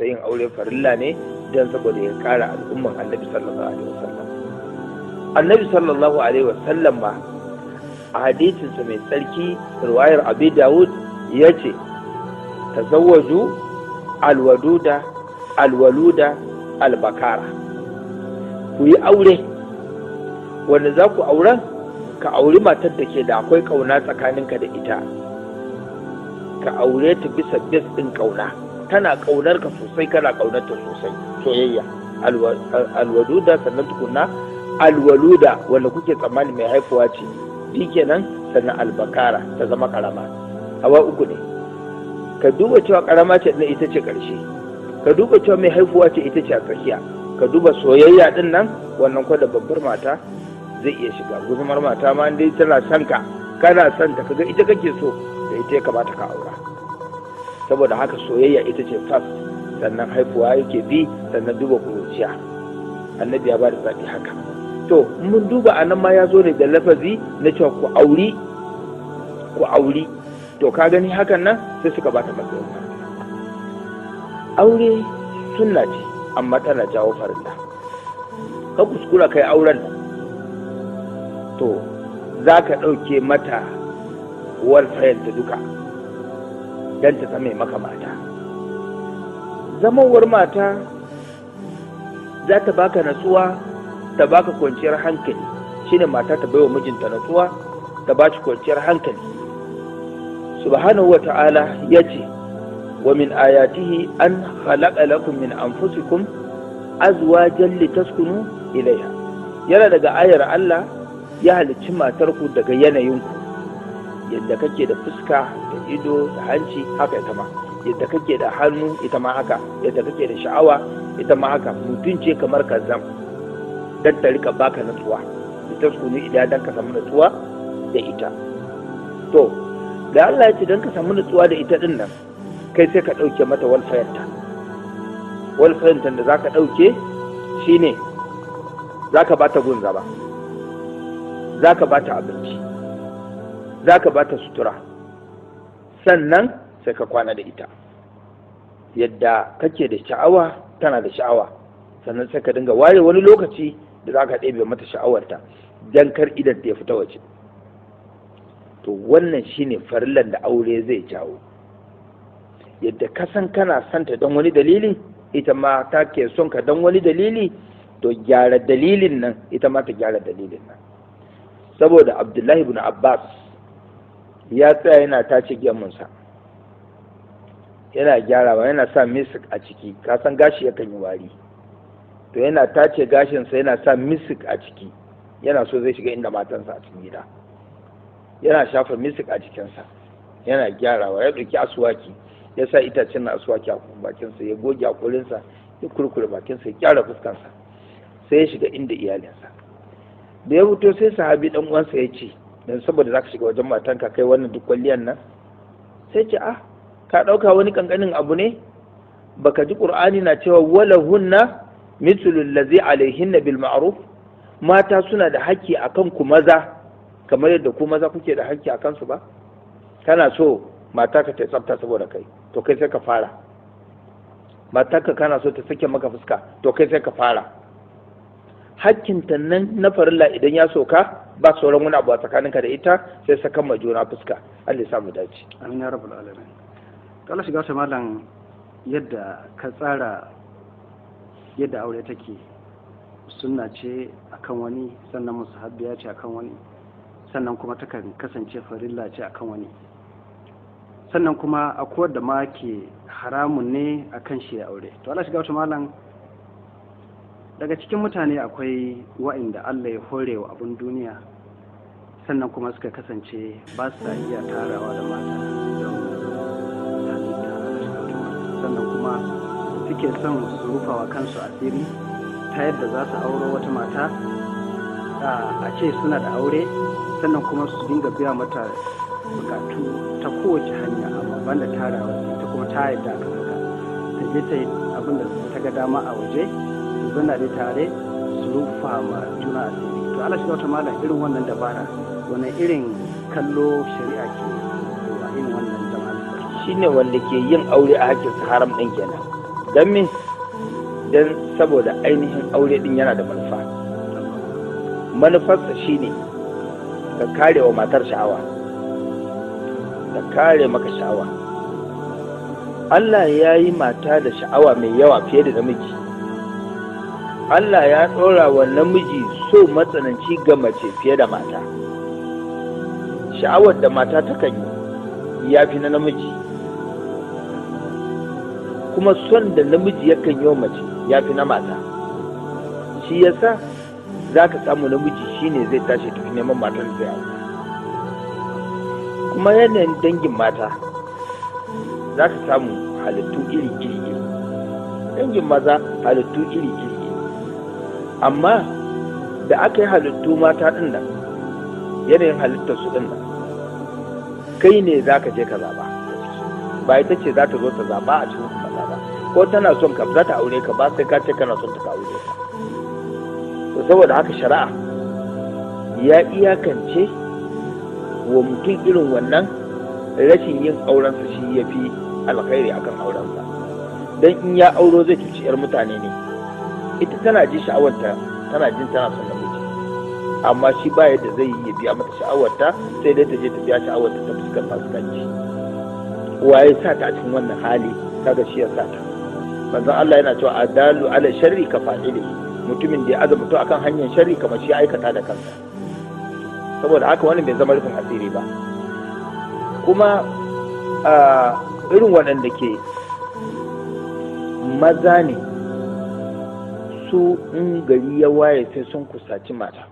yin aure farilla ne don saboda ya kara al'umman annabi sallallahu alaihi wasallam. Annabi sallallahu alaihi wasallam ma a hadisinsa mai tsarki riwayar Abi Dawud ya ce tazawwaju alwaduda alwaluda albakara, ku yi aure wanda za ku auren ka auri matar da ke da akwai kauna tsakaninka da ita, ka aure ta bisa bis ɗin kauna, tana kaunar ka sosai kana kaunar ta sosai, soyayya. Alwaduda sannan tukunna alwaluda wanda kuke tsammani mai haifuwa ce shi kenan, sannan albakara ta zama karama. Hawa uku ne, ka duba cewa karama ce din ita ce karshe, ka duba cewa mai haifuwa ce ita ce a tsakiya, ka duba soyayya din nan wannan kwa da babbar mata zai iya shiga, guzumar mata ma dai tana son ka kana son ta kaga ita kake so da ita ya kamata ka aura. Saboda haka soyayya ita ce first, sannan haifuwa yake bi, sannan duba kuruciya. Annabi ya ba da zaɓi haka. To mun duba a nan ma ya zo ne da lafazi na cewa ku auri. To ka gani hakan nan sai suka bata matsayin aure sunna ce amma tana jawo farilla. Ka kuskura kai auren to za ka ɗauke mata walfayanta duka don ta zama maka mata. Zamawar mata za ta baka natsuwa, ta baka kwanciyar hankali. Shine mata ta baiwa mijinta natsuwa, ta ba shi kwanciyar hankali. Subhanahu wata'ala ya ce wa min ayatihi an khalaqa lakum min anfusikum azwajan litaskunu ilayha. Yana daga ayar Allah ya halicci matarku daga yanayinku, yadda kake da fuska da ido da hanci haka ita ma, yadda kake da hannu ita ma haka, yadda kake da sha'awa ita ma haka. Mutum ce kamar kazam dan ta rika baka natsuwa, litaskunu idan dan ka samu natsuwa da ita. To da Allah ya ce dan ka samu natsuwa da ita din nan, kai sai ka dauke mata walfayanta da zaka dauke shine zaka bata gun zaba, zaka bata abinci, zaka bata sutura, sannan sai ka kwana da ita. Yadda kake da sha'awa tana da sha'awa, sannan sai ka dinga ware wani lokaci da zaka ɗebe mata sha'awarta dan kar idan ta fita waje. To wannan shine farillan da aure zai jawo. Yadda ka san kana santa don wani dalili, ita ma ta ke son ka don wani dalili, to gyara dalilin nan ita ma ta gyara dalilin nan. Saboda Abdullahi ibn Abbas ya tsaya yana tace gemunsa, yana gyarawa, yana sa misik a ciki, ka san gashi yakan yi wari, to yana tace gashinsa yana sa misik a ciki, yana so zai shiga inda matansa a cikin gida, yana shafa misik a jikinsa, yana gyarawa. Ya ɗauki asuwaki, ya sa itacen na asuwaki a bakinsa, ya goge hakurinsa, ya kurkure bakinsa, ya kyara fuskansa, sai ya shiga inda iyalinsa. Da ya fito sai sahabi dan uwansa ya ce, dan saboda zaka shiga wajen matanka kai wannan duk kwalliyan nan, sai ce ka ɗauka wani kankanin abu ne? Baka ji Qur'ani na cewa walahunna mithlu allazi alaihinna bil ma'ruf, mata suna da haƙƙi akan ku maza kamar yadda ku maza kuke da haƙƙi akan su ba? Kana so mata ka ta tsafta saboda kai, to kai sai ka fara. Mata ka kana so ta sake maka fuska, to kai sai ka fara. Hakkinta nan na farilla idan ya soka ba sauran wani abu a tsakaninka da ita sai sakan ma juna fuska. Allah ya samu dace. Amin ya rabbal alamin. To Allah shiga ta malam, yadda ka tsara yadda aure take sunna ce akan wani, sannan musahabbiya ce akan wani, sannan kuma takan kasance farilla ce akan wani, sannan kuma akwai da ma ke haramun ne akan shi ya aure. To Allah shiga ta malam, daga cikin mutane akwai wa'inda Allah ya hore wa abin duniya, sannan kuma suka kasance ba sa iya tarawa da mata don halitta, sannan kuma suke son su rufawa kansu asiri ta yadda za su auro wata mata a ce suna da aure, sannan kuma su dinga biya mata bukatu ta kowace hanya, amma banda tarawa ta kuma ta yadda aka haka ta je ta yi abin da ta ga dama a waje, zana da tare su rufa ma juna asiri. To Allah shiga wata malam, irin wannan dabara wani irin kallo shari'a ke a irin wannan jama'a? Shine wanda ke yin aure a hakkin haram din kenan. don me don saboda ainihin aure din yana da manufa. Manufarsa shine ka kare wa matar sha'awa, ka kare maka sha'awa. Allah ya yi mata da sha'awa mai yawa fiye da namiji. Allah ya ɗora wa namiji so matsananci ga mace fiye da mata. Sha'awar da mata takan yi ya fi na namiji, kuma son da namiji yakan yi wa mace ya fi na mata. Shi yasa za ka samu namiji shine zai tashi tafi neman matar zai aure. Kuma yanayin dangin mata za ka samu halittu iri-iri, dangin maza halittu iri-iri, amma da aka yi halittu mata ɗin nan, yanayin halittar su ɗin nan, kai ne za ka je ka zaɓa, ba ita ce za ta zo ta zaɓa a cikin maza ba, ko tana son ka za ta aure ka ba sai ka ce kana son ta ka aure ka. To saboda haka shari'a ya iyakance wa mutum irin wannan rashin yin aurensa shi ya fi alkhairi akan aurensa, don in ya auro zai cuci 'yar mutane ne. Ita tana ji sha'awarta, tana jin tana son namiji, amma shi ba yadda zai yi ya biya mata sha'awarta, sai dai ta je ta biya sha'awarta ta fuskar fasikanci. Waye sa ta a cikin wannan hali? Kaga shi ya sa ta. Manzon Allah yana cewa adalu ala sharri ka fa'ili, mutumin da ya azumta akan hanyar sharri kamar shi aikata da kansa. Saboda haka wani bai zama rufin asiri ba. Kuma irin waɗanda ke maza ne, su in gari ya waye sai sun kusaci mata,